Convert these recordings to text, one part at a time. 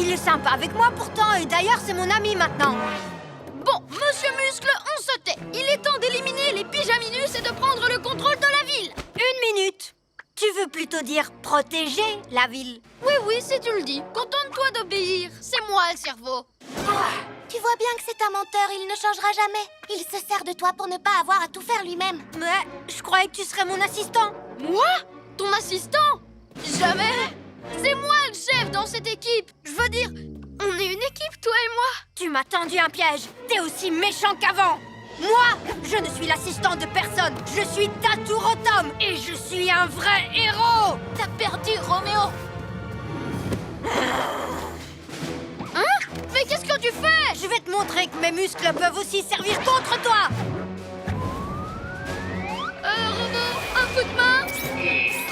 Il est sympa avec moi pourtant, et d'ailleurs c'est mon ami maintenant. Bon, Monsieur Muscle, on se tait. Il est temps d'éliminer les pyjaminus et de prendre le contrôle de la ville. 1 minute. Tu veux plutôt dire protéger la ville? Oui, si tu le dis. Contente-toi d'obéir. C'est moi le cerveau. Tu vois bien que c'est un menteur, il ne changera jamais. Il se sert de toi pour ne pas avoir à tout faire lui-même. Mais je croyais que tu serais mon assistant. Moi? Ton assistant? Jamais. C'est moi le chef dans cette équipe. Je veux dire, on est une équipe, toi et moi. Tu m'as tendu un piège. T'es aussi méchant qu'avant. Moi, je ne suis l'assistant de personne. Je suis Taturotom et je suis un vrai héros. T'as perdu, Roméo. Hein? Mais qu'est-ce que tu fais? Je vais te montrer que mes muscles peuvent aussi servir contre toi. Robot, un coup de main?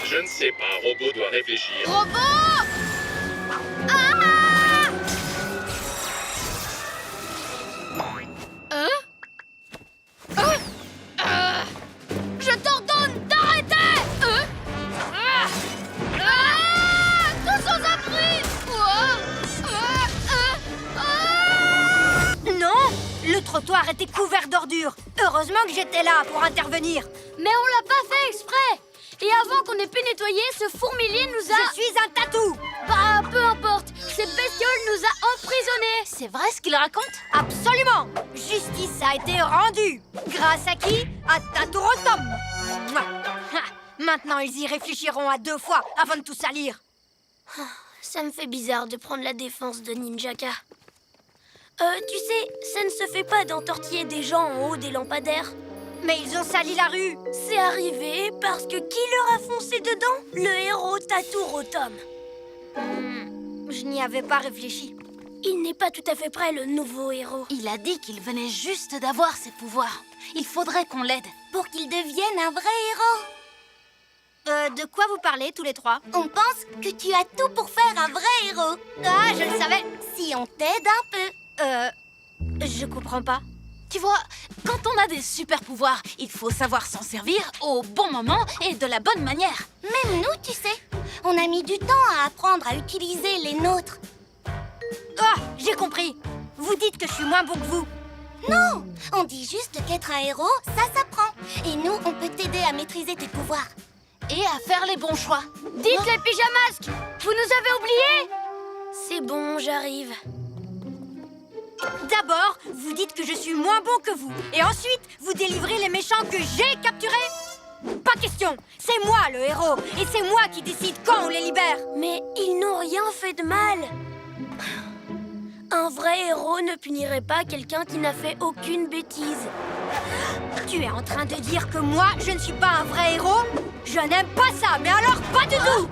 Je ne sais pas, Robot doit réfléchir. Robot! Ah! Hein? Je t'ordonne d'arrêter! Tous aux abris! Non, le trottoir était couvert d'ordures. Heureusement que j'étais là pour intervenir. Mais on l'a pas fait exprès! Et avant qu'on ait pu nettoyer, ce fourmilier nous a... Je suis un tatou. Bah, peu importe! Cette bestiole nous a emprisonnés! C'est vrai ce qu'il raconte? Absolument. Justice a été rendue. Grâce à qui? À Taturotom. Mouah. Ha. Maintenant, ils y réfléchiront à 2 fois avant de tout salir. Ça me fait bizarre de prendre la défense de Ninjaka. Tu sais, ça ne se fait pas d'entortiller des gens en haut des lampadaires. Mais ils ont sali la rue. C'est arrivé parce que qui leur a foncé dedans? Le héros Taturotom. Je n'y avais pas réfléchi. Il n'est pas tout à fait prêt, le nouveau héros. Il a dit qu'il venait juste d'avoir ses pouvoirs. Il faudrait qu'on l'aide. Pour qu'il devienne un vrai héros. De quoi vous parlez tous les trois? On pense que tu as tout pour faire un vrai héros. Ah, je le savais. Si on t'aide un peu. Je comprends pas. Tu vois, quand on a des super pouvoirs, il faut savoir s'en servir au bon moment et de la bonne manière. Même nous, tu sais, on a mis du temps à apprendre à utiliser les nôtres. Ah, j'ai compris. Vous dites que je suis moins bon que vous. Non, on dit juste qu'être un héros, ça s'apprend. Et nous, on peut t'aider à maîtriser tes pouvoirs. Et à faire les bons choix. Dites les pyjamasques. Vous nous avez oubliés? C'est bon, j'arrive. D'abord, vous dites que je suis moins bon que vous. Et ensuite, vous délivrez les méchants que j'ai capturés? Pas question. C'est moi le héros. Et c'est moi qui décide quand on les libère. Mais ils n'ont rien fait de mal. Un vrai héros ne punirait pas quelqu'un qui n'a fait aucune bêtise. Tu es en train de dire que moi, je ne suis pas un vrai héros? Je n'aime pas ça, mais alors pas du tout.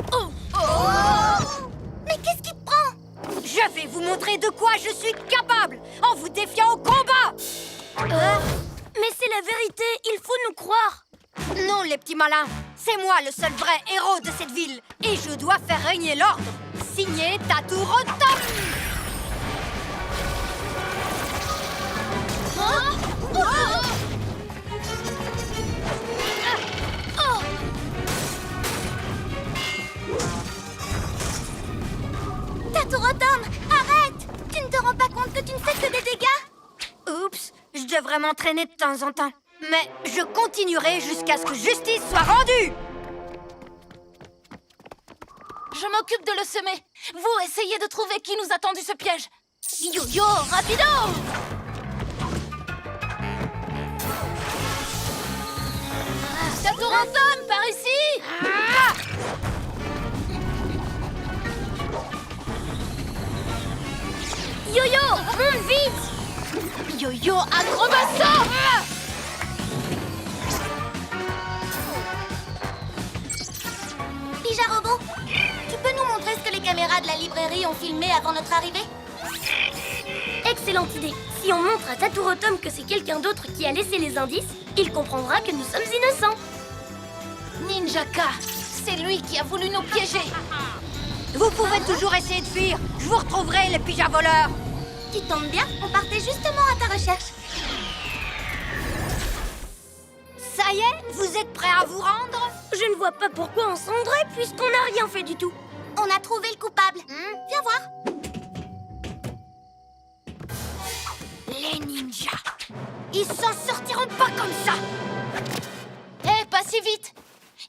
Mais qu'est-ce qui te prend? Je vais vous montrer de quoi je suis capable en vous défiant au combat. Mais c'est la vérité, il faut nous croire. Non, les petits malins. C'est moi le seul vrai héros de cette ville. Et je dois faire régner l'ordre. Signé Taturotom. Taturotom, arrête! Tu ne te rends pas compte que tu ne fais que des dégâts? Oups, je devrais m'entraîner de temps en temps. Mais je continuerai jusqu'à ce que justice soit rendue. Je m'occupe de le semer. Vous, essayez de trouver qui nous a tendu ce piège. Yo-yo, rapido! Taturotom, par ici! Yo-yo, monte vite! Yo-yo, acrobasso! Pijarobot, tu peux nous montrer ce que les caméras de la librairie ont filmé avant notre arrivée? Excellente idée. Si on montre à Taturotom que c'est quelqu'un d'autre qui a laissé les indices, il comprendra que nous sommes innocents. Ninjaka, c'est lui qui a voulu nous piéger. Vous pouvez toujours essayer de fuir. Je vous retrouverai, les pyjavoleurs. Tu tombes bien, on partait justement à ta recherche. Ça y est, vous êtes prêts à vous rendre? Je ne vois pas pourquoi on se rendrait puisqu'on n'a rien fait du tout. On a trouvé le coupable. Viens voir. Ils s'en sortiront pas comme ça. Eh, pas si vite!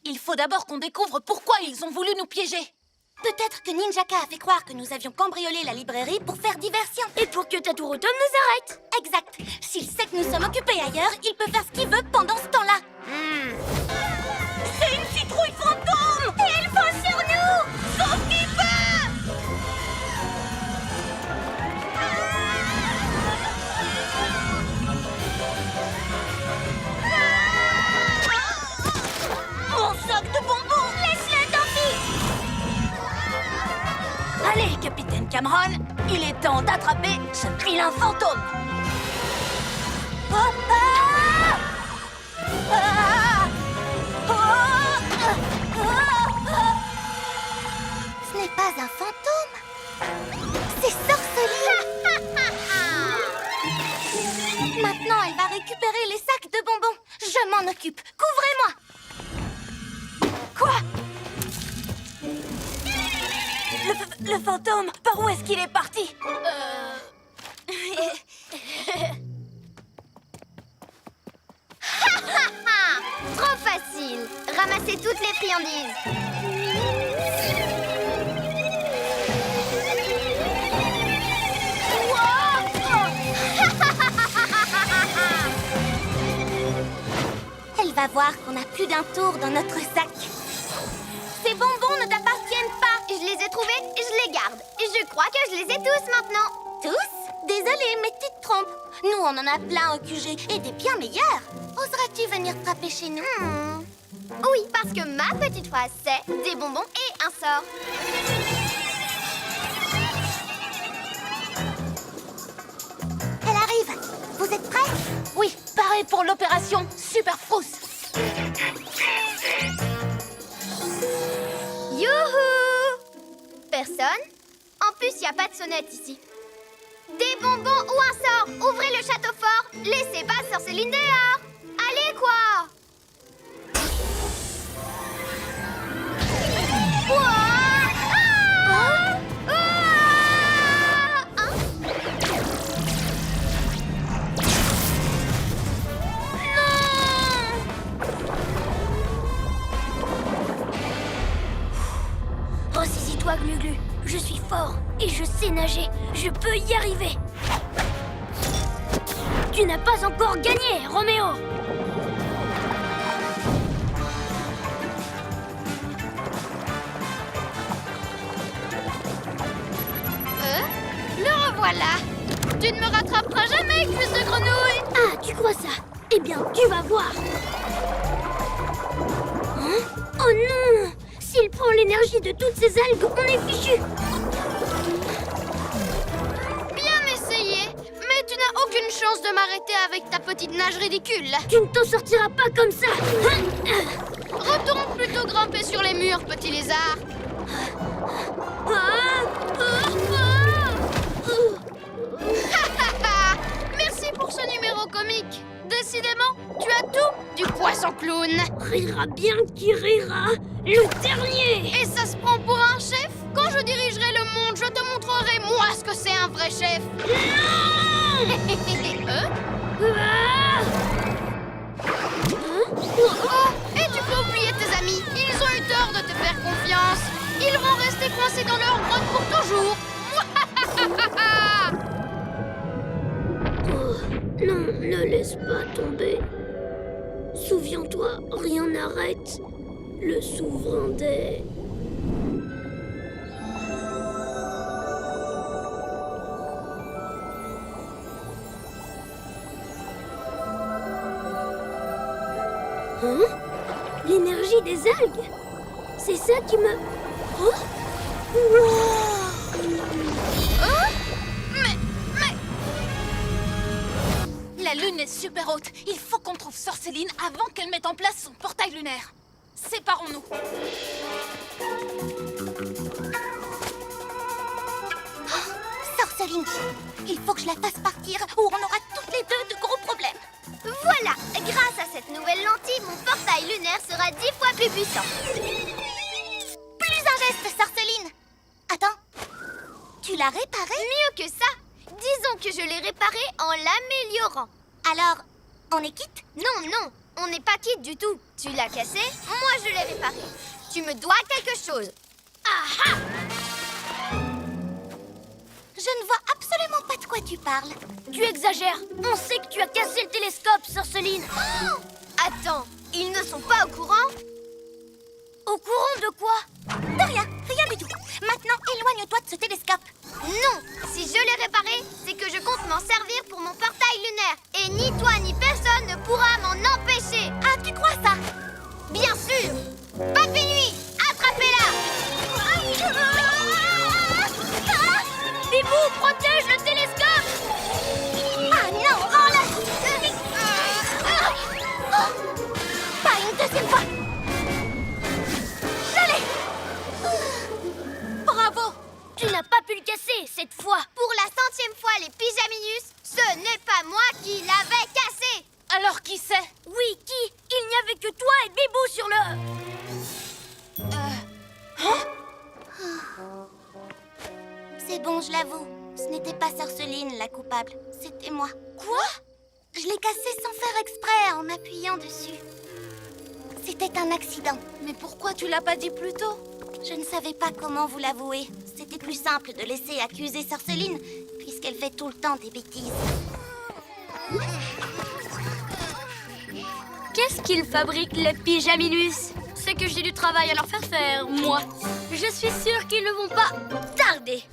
Il faut d'abord qu'on découvre pourquoi ils ont voulu nous piéger. Peut-être que Ninjaka a fait croire que nous avions cambriolé la librairie pour faire diversion. Et pour que Taturotom nous arrête. Exact. S'il sait que nous sommes occupés ailleurs, il peut faire ce qu'il veut pendant ce temps-là. C'est une citrouille fantôme! Et elle fonce sur nous! Sauf qu'il peut! Mon sac de bonbons! Laisse-le, tant pis! Allez, capitaine Cameron, il est temps d'attraper ce vilain fantôme. Oh, ah! Ah! Oh! Ce n'est pas un fantôme. C'est Sorceline. Maintenant, elle va récupérer les sacs de bonbons. Je m'en occupe. Couvrez-moi. Quoi? Le fantôme, par où est-ce qu'il est parti? Trop facile. Ramassez toutes les friandises. Elle va voir qu'on n'a plus d'un tour dans notre sac. Ces bonbons ne t'appartiennent pas. Je les ai trouvés, je les garde. Je crois que je les ai tous maintenant. Tous? Désolée, mais tu te trompes. Nous, on en a plein au QG et des bien meilleurs. Oseras-tu venir frapper chez nous? Oui, parce que ma petite phrase, c'est des bonbons et un sort. Elle arrive. Vous êtes prêts? Oui, pareil pour l'opération Super Frousse. Youhou! Personne? En plus, il n'y a pas de sonnette ici. Des bonbons ou un sort! Ouvrez le château fort! Laissez pas Sorceline dehors! Allez, quoi! Ouah! Ah! Ah! Hein? Ressaisis-toi, Glu-Glu. Je suis fort et je sais nager. Je peux y arriver. Tu n'as pas encore gagné, Roméo. Le revoilà! Tu ne me rattraperas jamais, cuisse de grenouille! Ah, tu crois ça? Eh bien, tu vas voir. Hein? Oh non! S'il prend l'énergie de toutes ces algues, on est fichu. Bien essayé, mais tu n'as aucune chance de m'arrêter avec ta petite nage ridicule. Tu ne t'en sortiras pas comme ça. Retourne plutôt grimper sur les murs, petit lézard. Merci pour ce numéro comique. Décidément, tu as tout du poisson clown. Rira bien qui rira, le dernier. Et ça se prend pour un chef? Quand je dirigerai le monde, je te montrerai moi ce que c'est un vrai chef. Oh, et tu peux oublier tes amis. Ils ont eu tort de te faire confiance. Ils vont rester coincés dans leur grotte pour toujours. Oh, non, ne laisse pas tomber. Souviens-toi, rien n'arrête le souverain des... Hein? L'énergie des algues? C'est ça qui me... Oh? Wow! La lune est super haute. Il faut qu'on trouve Sorceline avant qu'elle mette en place son portail lunaire. Séparons-nous. Sorceline, il faut que je la fasse partir ou on aura toutes les deux de gros problèmes. Voilà, grâce à cette nouvelle lentille, mon portail lunaire sera 10 fois plus puissant. Plus un geste, Sorceline. Attends, tu l'as réparé? Mieux que ça, disons que je l'ai réparé en l'améliorant. Alors, On est quitte? Non, non, on n'est pas quitte du tout. Tu l'as cassé, moi je l'ai réparé. Tu me dois quelque chose. Ah ah! Je ne vois absolument pas de quoi tu parles. Tu exagères. On sait que tu as cassé le télescope, Sorceline. Oh! Attends, ils ne sont pas au courant? Au courant de quoi? De rien, rien du tout. Maintenant, éloigne-toi de ce télescope. Non, si je l'ai réparé, c'est que je compte m'en servir pour mon portail lunaire. Et ni toi ni personne ne pourra m'en empêcher. Ah, tu crois ça? Bien sûr. Papy Nuit, attrapez-la. Bibou, protège le télescope! Ah non, rends-la. Pas une deuxième fois. Bravo! Tu n'as pas pu le casser cette fois. Pour la 100e fois, les pyjaminus, ce n'est pas moi qui l'avais cassé. Alors qui c'est? Oui, qui? Il n'y avait que toi et Bibou sur le... C'est bon, je l'avoue. Ce n'était pas Sorceline la coupable. C'était moi. Quoi? Je l'ai cassé sans faire exprès en appuyant dessus. C'était un accident. Mais pourquoi tu l'as pas dit plus tôt? Je ne savais pas comment vous l'avouer. C'était plus simple de laisser accuser Sorceline, puisqu'elle fait tout le temps des bêtises. Qu'est-ce qu'ils fabriquent, les pyjaminus? C'est que j'ai du travail à leur faire, moi. Je suis sûre qu'ils ne vont pas tarder.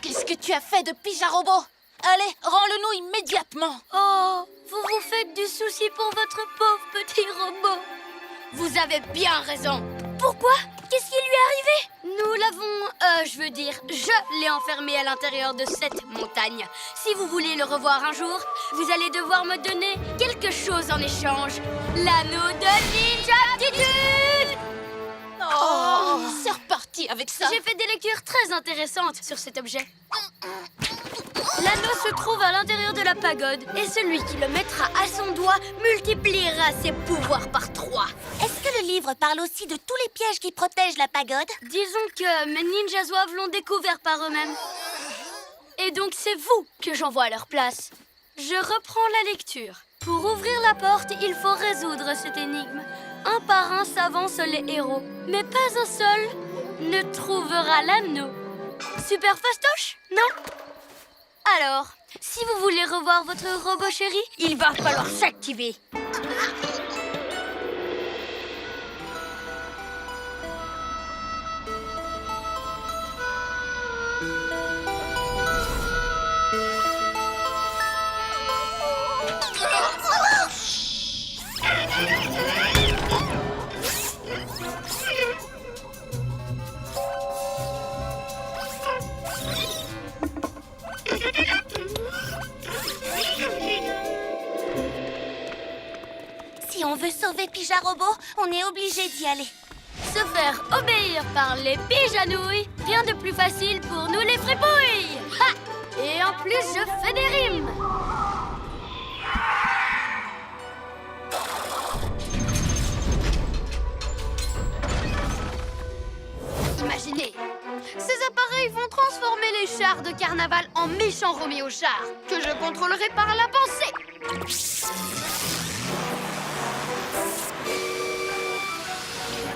Qu'est-ce que tu as fait de Pyjarobot? Allez, rends-le-nous immédiatement. Oh, vous vous faites du souci pour votre pauvre petit robot. Vous avez bien raison. Pourquoi? Qu'est-ce qui lui est arrivé? Nous l'avons, je l'ai enfermé à l'intérieur de cette montagne. Si vous voulez le revoir un jour, vous allez devoir me donner quelque chose en échange. L'anneau de Ninjaptitude! Oh, c'est reparti avec ça. J'ai fait des lectures très intéressantes sur cet objet. L'anneau se trouve à l'intérieur de la pagode et celui qui le mettra à son doigt multipliera ses pouvoirs par 3. Est-ce que le livre parle aussi de tous les pièges qui protègent la pagode? Disons que mes ninjas zouaves l'ont découvert par eux-mêmes. Et donc c'est vous que j'envoie à leur place. Je reprends la lecture. Pour ouvrir la porte, il faut résoudre cette énigme. Un par un s'avancent les héros, mais pas un seul ne trouvera l'anneau. Super fastoche, non? Alors, si vous voulez revoir votre robot chéri, il va falloir s'activer. Si on veut sauver Pyjarobot, on est obligé d'y aller. Se faire obéir par les pyjanouilles, rien de plus facile pour nous les fripouilles. Ha! Et en plus, je fais des rimes. Imaginez, ces appareils vont transformer les chars de carnaval en méchants Roméo chars que je contrôlerai par la pensée.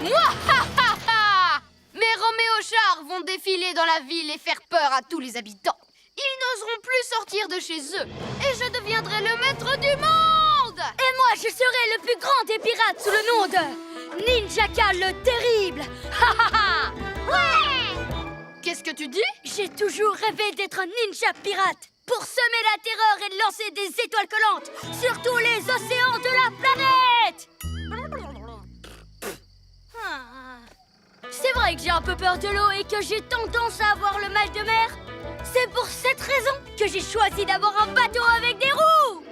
Mouahaha! Mes Roméo chars vont défiler dans la ville et faire peur à tous les habitants. Ils n'oseront plus sortir de chez eux et je deviendrai le maître du monde! Et moi, je serai le plus grand des pirates sous le nom de Ninjaka le Terrible. Ha ha ha! Ouais! Qu'est-ce que tu dis? J'ai toujours rêvé d'être un ninja pirate pour semer la terreur et de lancer des étoiles collantes sur tous les océans de la planète. C'est vrai que j'ai un peu peur de l'eau et que j'ai tendance à avoir le mal de mer. C'est pour cette raison que j'ai choisi d'avoir un bateau avec des roues.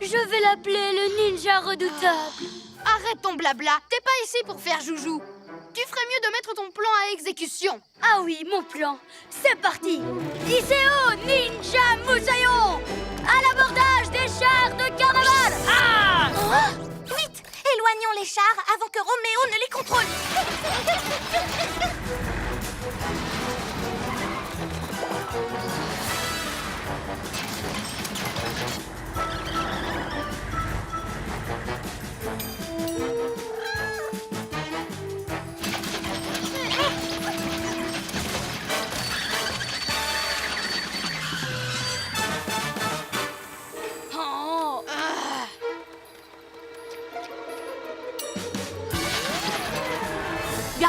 Je vais l'appeler le ninja redoutable. Arrête ton blabla, t'es pas ici pour faire joujou. Tu ferais mieux de mettre ton plan à exécution. Ah oui, mon plan. C'est parti. Iseo Ninja Musayon, à l'abordage des chars de carnaval. Ah! Vite! Éloignons les chars avant que Roméo ne les contrôle.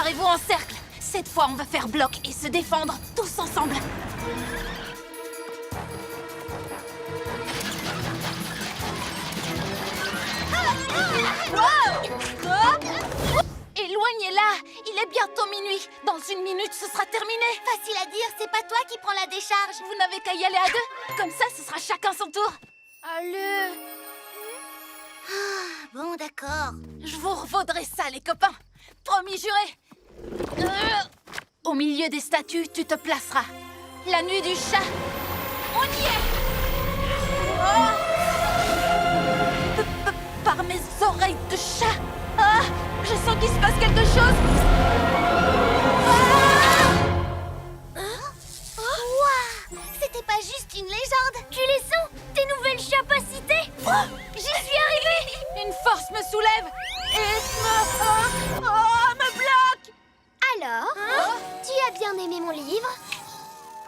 Préparez-vous en cercle. Cette fois, on va faire bloc et se défendre tous ensemble. Éloignez-la. Il est bientôt minuit. Dans une minute, ce sera terminé. Facile à dire, c'est pas toi qui prends la décharge. Vous n'avez qu'à y aller à deux. Comme ça, ce sera chacun son tour. Allez. Bon, d'accord. Je vous revaudrai ça, les copains. Promis juré. Au milieu des statues, tu te placeras. La nuit du chat. On y est. Par mes oreilles de chat. Ah, je sens qu'il se passe quelque chose. Ouah, c'était pas juste une légende. Tu les sens, tes nouvelles capacités? J'y suis arrivée. Une force me soulève et me bloque. Alors, tu as bien aimé mon livre?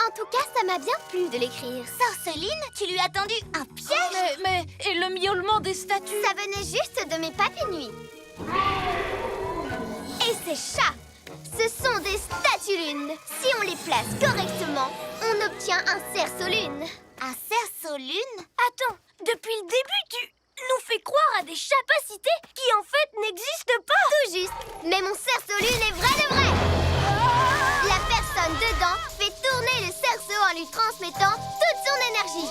En tout cas, ça m'a bien plu de l'écrire. Sorceline, tu lui as tendu un piège? Mais et le miaulement des statues? Ça venait juste de mes papes nuits. Et ces chats, ce sont des statues-lunes. Si on les place correctement, on obtient un cerceau-lune. Un cerceau-lune? Attends, depuis le début, tu nous fais croire à des capacités qui en fait n'existent pas. Tout juste, mais mon cerceau-lune est vrai de vrai. La personne dedans fait tourner le cerceau en lui transmettant toute son énergie.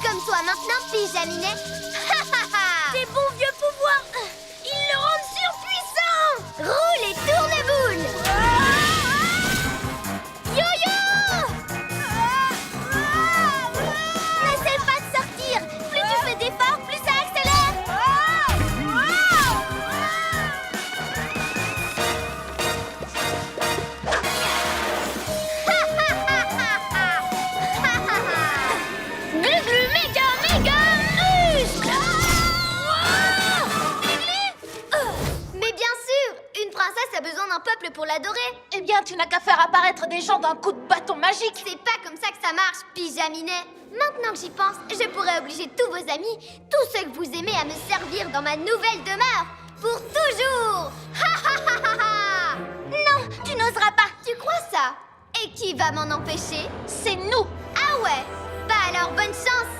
Comme toi maintenant, Pyjaminet. Tes bons vieux pouvoirs, ils le rendent surpuissant. Roule et tourne boule. Yo-yo! N'essaie pas de sortir. Plus tu fais d'efforts, plus ça accélère. Glu-glu, méga muscle. Mais bien sûr, une princesse a besoin d'un peuple pour l'adorer. Eh bien, tu n'as qu'à faire apparaître des gens d'un coup de bâton magique. C'est pas comme ça que ça marche, Pyjaminet. Maintenant que j'y pense, je pourrais obliger tous vos amis, tous ceux que vous aimez, à me servir dans ma nouvelle demeure. Pour toujours. Non, tu n'oseras pas. Tu crois ça? Et qui va m'en empêcher? C'est nous. Ah ouais? Bah alors, bonne chance.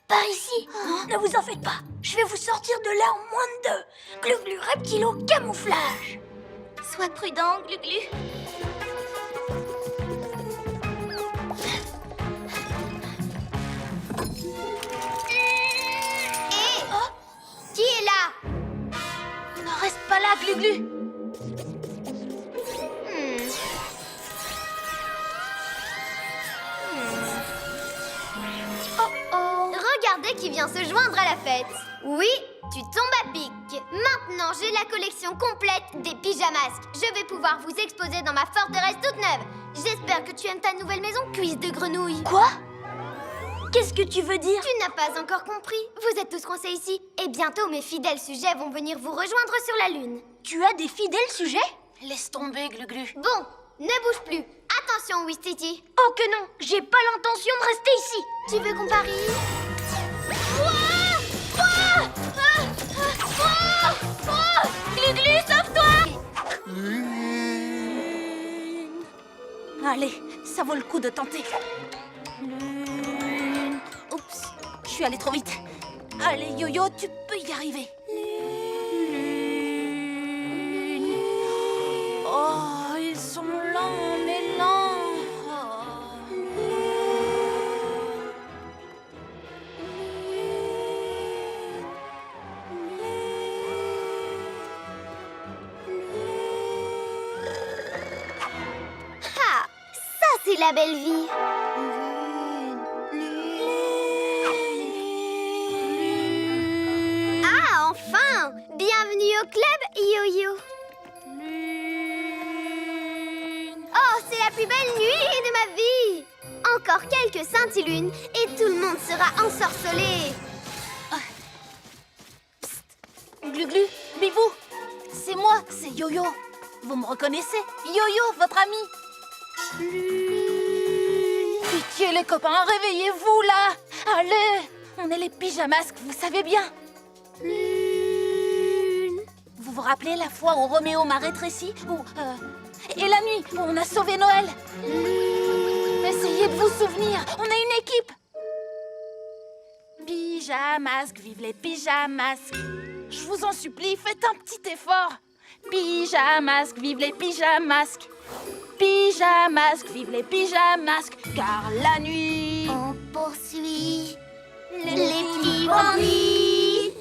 Par ici. Ne vous en faites pas. Je vais vous sortir de là en moins de 2. Glu-glu, reptilo, camouflage. Sois prudent, Glu-Glu. Hé! Qui est là? Ne reste pas là, Glu-glu. Regardez qui vient se joindre à la fête. Oui, tu tombes à pic. Maintenant, j'ai la collection complète des pyjamasques. Je vais pouvoir vous exposer dans ma forteresse toute neuve. J'espère que tu aimes ta nouvelle maison, cuisse de grenouille. Quoi? Qu'est-ce que tu veux dire? Tu n'as pas encore compris. Vous êtes tous coincés ici. Et bientôt, mes fidèles sujets vont venir vous rejoindre sur la Lune. Tu as des fidèles sujets? Laisse tomber, Glu-glu. Bon, ne bouge plus. Attention, Wistiti. Oh que non, j'ai pas l'intention de rester ici. Tu veux qu'on parie? Glu-glu, sauve-toi! Allez, ça vaut le coup de tenter. Oups, je suis allée trop vite. Allez, Yo-Yo, tu peux y arriver. Oh, ils sont lents, mais lents. Ah, ça c'est la belle vie. Ah, enfin! Bienvenue au club, Yo-Yo. Oh, c'est la plus belle nuit de ma vie. Encore quelques scintillunes et tout le monde sera ensorcelé. Glu-Glu, Bibou, c'est moi, c'est Yo-Yo. Vous me reconnaissez? Yo-Yo, votre ami. Pitié les copains, réveillez-vous là. Allez, on est les pyjamasques, vous savez bien. Vous vous rappelez la fois où Roméo m'a rétréci? Et la nuit où on a sauvé Noël? Essayez de vous souvenir, on est une équipe. Pyjamasques, vive les pyjamasques. Je vous en supplie, faites un petit effort. Pyjamasques, vive les pyjamasques. Pyjamasques, vive les pyjamasques. Car la nuit... On poursuit les petits bandits.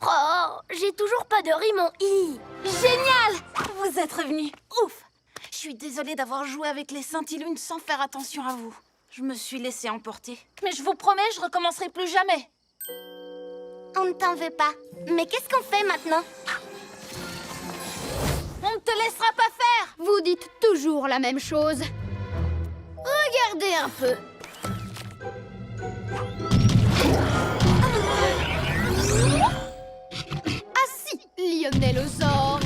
Oh, j'ai toujours pas de rime en i. Génial! Vous êtes revenus. Ouf! Je suis désolée d'avoir joué avec les scintillunes sans faire attention à vous. Je me suis laissée emporter. Mais je vous promets, je recommencerai plus jamais. On ne t'en veut pas. Mais qu'est-ce qu'on fait maintenant? On ne te laissera pas faire! Vous dites toujours la même chose. Regardez un peu. Ah si, Lionellosaure.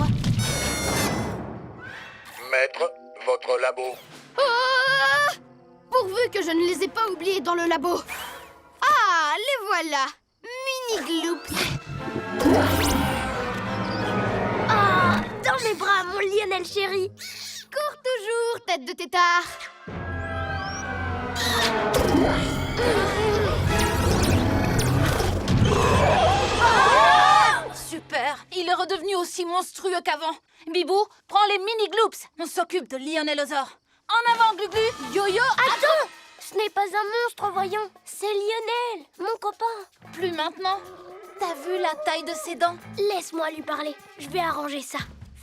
Maître, votre labo. Ah! Pourvu que je ne les ai pas oubliés dans le labo. Ah, les voilà. Mini-gloops. Ah, dans mes bras, mon Lionel chéri. Cours toujours, tête de tétard. Super! Il est redevenu aussi monstrueux qu'avant. Bibou, prends les mini-gloops. On s'occupe de Lionellosaure. En avant, Glu-Glu! Yo-Yo, Attends! Ce n'est pas un monstre, voyons. C'est Lionel, mon copain. plus maintenant. T'as vu la taille de ses dents? Laisse-moi lui parler. Je vais arranger ça.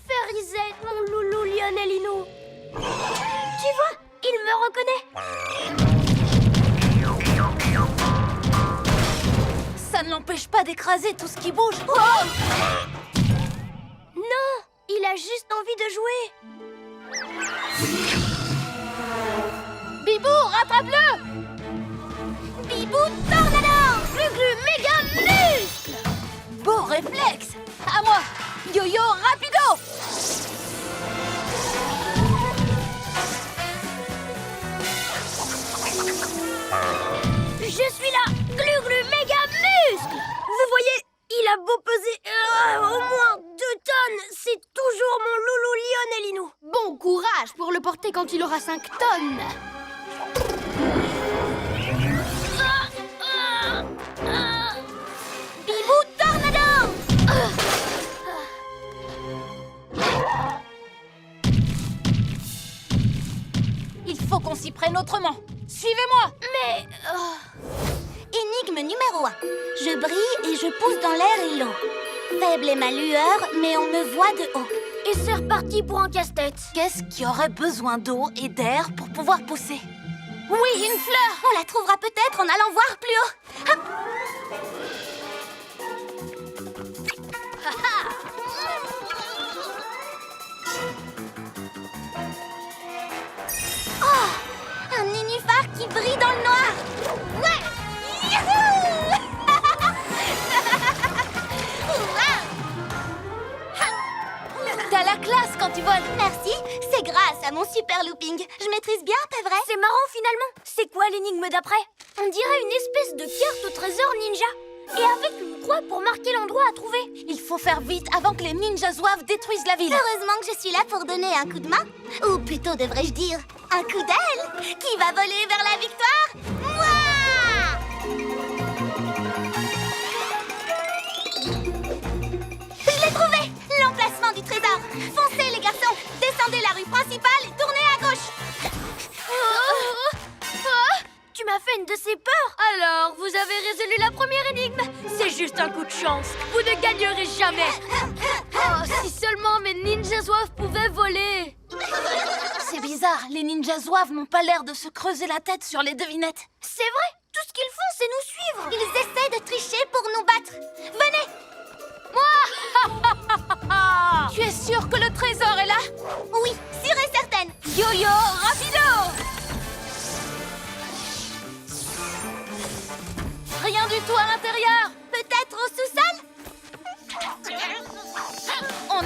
Férisette, mon loulou Lionelino. Tu vois, il me reconnaît. Ça ne l'empêche pas d'écraser tout ce qui bouge. Oh! Non, il a juste envie de jouer. Bibou, rattrape-le! Bibou Tornado! Glu-Glu méga muscle! Beau réflexe! À moi! Yo-Yo, rapido! Je suis là, Glu-Glu méga muscle. Vous voyez, il a beau peser au moins 2 tonnes, c'est toujours mon loulou Lionelino. Bon courage pour le porter quand il aura 5 tonnes. Bibou Tornado! Il faut qu'on s'y prenne autrement. Suivez-moi! Mais... Énigme numéro 1. Je brille et je pousse dans l'air et l'eau. Faible est ma lueur, mais on me voit de haut. Et c'est reparti pour un casse-tête. Qu'est-ce qui aurait besoin d'eau et d'air pour pouvoir pousser? Oui, une fleur! On la trouvera peut-être en allant voir plus haut. Hop. Oh, un nénuphar qui brille dans le noir. Ouais. Youhou. T'as la classe quand tu voles! Merci, c'est grâce à mon super looping. Je maîtrise bien, pas vrai? C'est marrant finalement. C'est quoi l'énigme d'après? On dirait une espèce de carte au trésor ninja. Et avec une croix pour marquer l'endroit à trouver. Il faut faire vite avant que les ninjas zouaves détruisent la ville. Heureusement que je suis là pour donner un coup de main. Ou plutôt devrais-je dire, un coup d'aile. Qui va voler vers la victoire? Moi! Je l'ai trouvé! L'emplacement du trésor. Foncez les garçons, descendez la rue principale et tournez à gauche. Tu m'as fait une de ces peurs. Alors, vous avez résolu la première énigme. C'est juste un coup de chance. Vous ne gagnerez jamais. Oh, si seulement mes ninjas zouaves pouvaient voler. C'est bizarre, les ninjas zouaves n'ont pas l'air de se creuser la tête sur les devinettes. C'est vrai, tout ce qu'ils font, c'est nous suivre. Ils essaient de tricher pour nous battre. Venez! Tu es sûr que le trésor est là? Oui, sûre et certaine. Yo-Yo, rapido! Rien du tout à l'intérieur! Peut-être au sous-sol?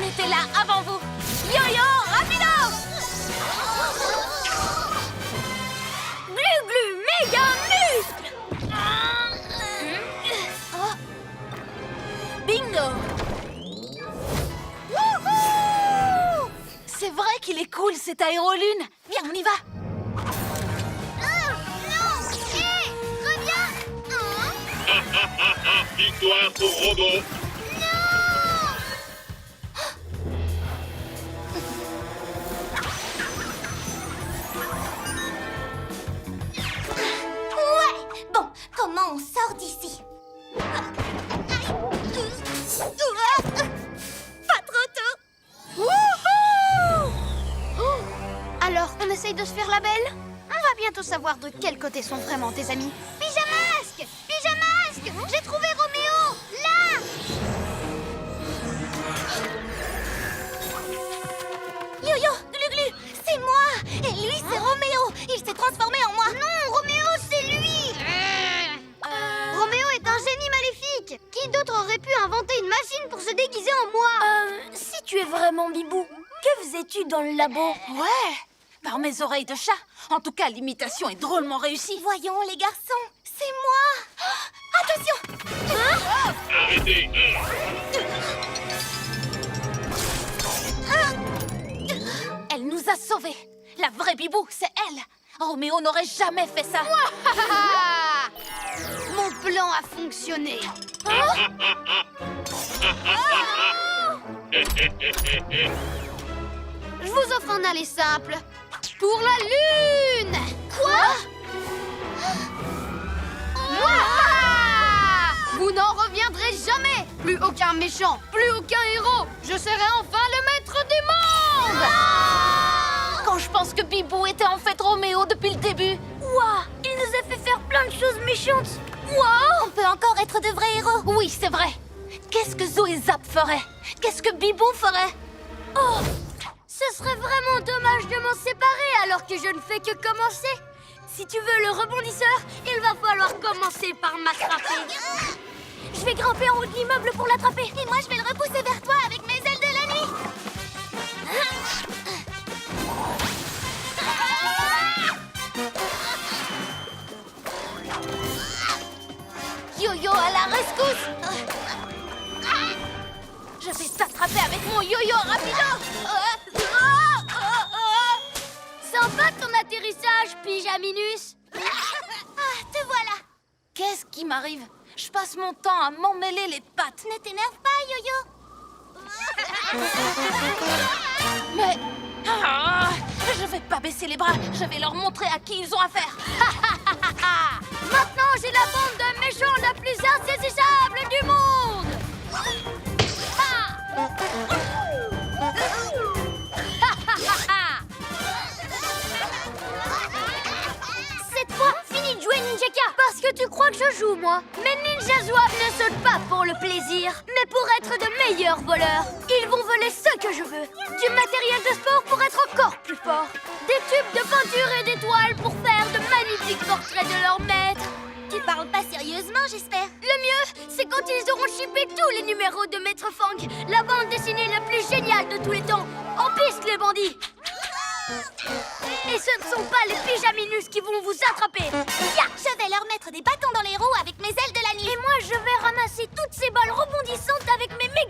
On était là avant vous. Yo-yo, rapido! Glu-glu, méga muscle! Bingo! Wouhou! C'est vrai qu'il est cool cet aérolune. Viens, on y va. Non! Hé! Reviens! Victoire pour Robo. Ouais! Bon, comment on sort d'ici? Pas trop tôt! Wouhou! Alors, on essaye de se faire la belle? On va bientôt savoir de quel côté sont vraiment tes amis. Pyjamasque! Pyjamasque! J'ai trouvé Roméo! Là! Yo-yo! Glu-glu! C'est moi! Et lui, c'est Roméo! Il s'est transformé en moi! Non! Roméo, c'est lui! Roméo est un génie maléfique. Qui d'autre aurait pu inventer une machine pour se déguiser en moi? Si tu es vraiment Bibou, que faisais-tu dans le labo? Ouais, par mes oreilles de chat. En tout cas, l'imitation est drôlement réussie. Voyons, les garçons! C'est moi! Attention! Arrêtez. Elle nous a sauvés. La vraie Bibou, c'est elle. Roméo n'aurait jamais fait ça. Mon plan a fonctionné. Je vous offre un aller simple. Pour la lune! Quoi? Vous n'en reviendrez jamais! Plus aucun méchant, plus aucun héros! Je serai enfin le maître du monde! Quand je pense que Bibou était en fait Roméo depuis le début. Ouah, il nous a fait faire plein de choses méchantes. Ouah! On peut encore être de vrais héros! Oui, c'est vrai. Qu'est-ce que Zo et Zap feraient? Qu'est-ce que Bibou ferait? Oh! Ce serait vraiment dommage de m'en séparer alors que je ne fais que commencer. Si tu veux le rebondisseur, il va falloir commencer par m'attraper. Je vais grimper en haut de l'immeuble pour l'attraper. Et moi, je vais le repousser vers toi avec mes ailes de la nuit! Yo-yo à la rescousse! Je vais t'attraper avec mon yo-yo rapido! Sympa ton atterrissage, Pyjaminus. Te voilà! Qu'est-ce qui m'arrive? Je passe mon temps à m'emmêler les pattes. Ne t'énerve pas, Yo-Yo! Mais... je vais pas baisser les bras. Je vais leur montrer à qui ils ont affaire. Maintenant, j'ai la bande de méchants la plus insaisissable du monde. Cette fois, fini de jouer Ninjaka. Parce que tu crois que je joue, moi. Mais Ninja Zouaves ne sautent pas pour le plaisir, mais pour être de meilleurs voleurs. Ils vont voler ce que je veux. Du matériel de sport pour être encore plus fort. Des tubes de peinture et d'étoiles pour faire de magnifiques portraits de leur maître. Tu parles pas sérieusement, j'espère? Le mieux, c'est quand ils auront chippé tous les numéros de Maître Fang, la bande dessinée la plus géniale de tous les temps. En piste, les bandits! Et ce ne sont pas les Pyjaminus qui vont vous attraper. Ya! Je vais leur mettre des bâtons dans les roues avec mes ailes de la nuit. Et moi, je vais ramasser toutes ces balles rebondissantes avec mes méga